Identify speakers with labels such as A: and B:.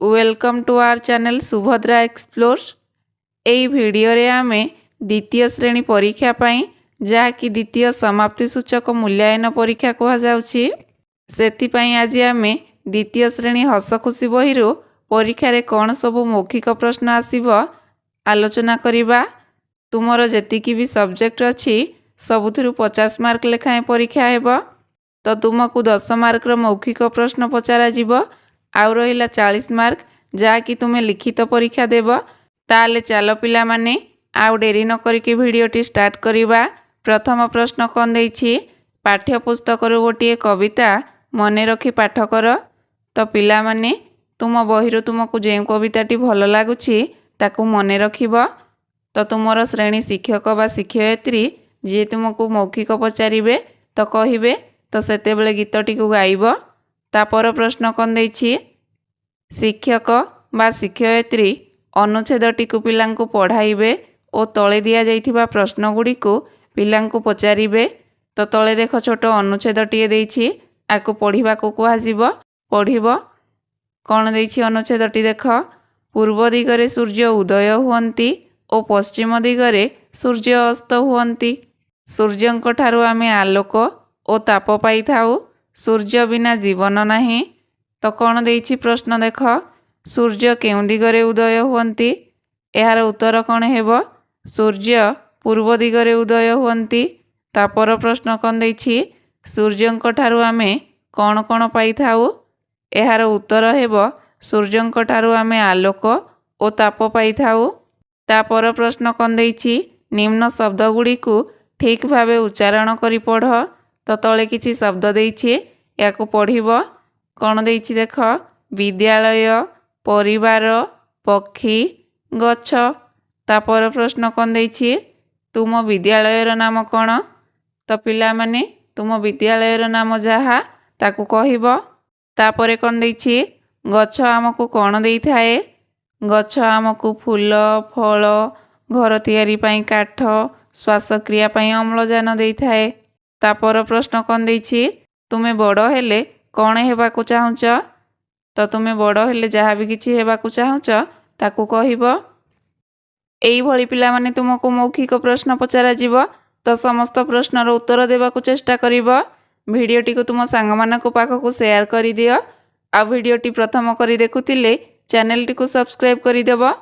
A: Welcome to our channel Subhadra explores. एई video रे आमे द्वितीय श्रेणी परीक्षा पाई जहाँकि द्वितीय समाप्ति सूचक मूल्यांकन परीक्षा कह जाउछि सेति पाई आज आमे द्वितीय श्रेणी हस खुशी बही परीक्षा रे कौन सबु मौखिक प्रश्न आसीबो आलोचना करिबा। तुमर जेतिकी भी सब्जेक्ट अछि सबुथिरु 50 मार्क लेखाएं परीक्षा हेबो। तो तुमको 10 मार्क रो मौखिक प्रश्न पचारा जिवो आउ रहिला 40 मार्क जहाँकि तुम्हें लिखित परीक्षा देव। ताले चलो पिला माने आउ डेरी न करिकी भिडियोटी स्टार्ट करिबा। प्रथम प्रश्न कौन देछि पाठ्य पुस्तक गोटे कविता मने रखी पाठ कर। तो पिला माने तुम बहिरो तुमको जो कविताटी भल लागुछि ताकू मने रखिबो। तो तुमर श्रेणी शिक्षक बा शिक्षयित्री जी तुमको मौखिक पचारिबे तो कहिबे तो सेतेबेले गीतटी को गाइबो। तापर प्रश्न कौन देछि शिक्षक बा शिक्षयित्री अनुच्छेदटी को पिलांकु पढ़ाइबे और तले दिया जाइथिबा प्रश्न गुडी को पिलांकु पचारिबे। तो तले देख छोट अनुच्छेदटी देछि आकु पढ़िबा को कुहाजिबो पढ़िबो। कौन देछि अनुच्छेदटी देख पूर्व दिगरे सूर्य उदय हुअन्ति और पश्चिम दिगरे सूर्य अस्त हुअन्ति। सूर्यंक ठारु आमे आलोक और ताप पाई थाउ सूर्य बिना जीवन नाही। तो कौन देछि प्रश्न देख सूर्य केउं दिगरे उदय हुअन्ति एहार उत्तर कौन हेबो सूर्य पूर्व दिगरे उदय हुअन्ति। तापर प्रश्न कौन देछि सूर्यंक ठारु आमे कौन कौन पाई थाउ एहार उत्तर हेबो सूर्यंक ठारु आमे आलोक और ताप पाई थाउ। तापर प्रश्न कौन देछि निम्न शब्द गुडी को ठीक भावे उच्चारण करी पढ़। तो तले किछि शब्द देछि याकू पढ़िबो। कौन देछि देख विद्यालय परिवार पक्षी गछ। तापर प्रश्न कौन देछि तुम विद्यालयर नाम कौन। तो पिला माने तुम विद्यालयर नाम जहा ताकू कहिबो। तापरे कौन देछि गछ आमको कौन देई थाए गछ आमको फूल फल घर तैयारी पाई काठ श्वासक्रिया पाई अम्लजान देई थाए। तापर प्रश्न कौन देछि तुमे बड़ हेले कौन हेबाकू चाहुच। तो तुमे बड़ हेले जहाँ भी किछि हेबाकू चाहुच ताकू कहिबो। एई भली पिला माने तुमको मौखिक प्रश्न पचारा जिवो। तो समस्त प्रश्नर उत्तर देबाकू चेष्टा करिवो। भिडियोटी को तुम सांग मानक पाखकू शेयर करि दियो। आ भिडियोटी प्रथम करी देखुतिले चैनलटी को सब्सक्राइब करि देबो।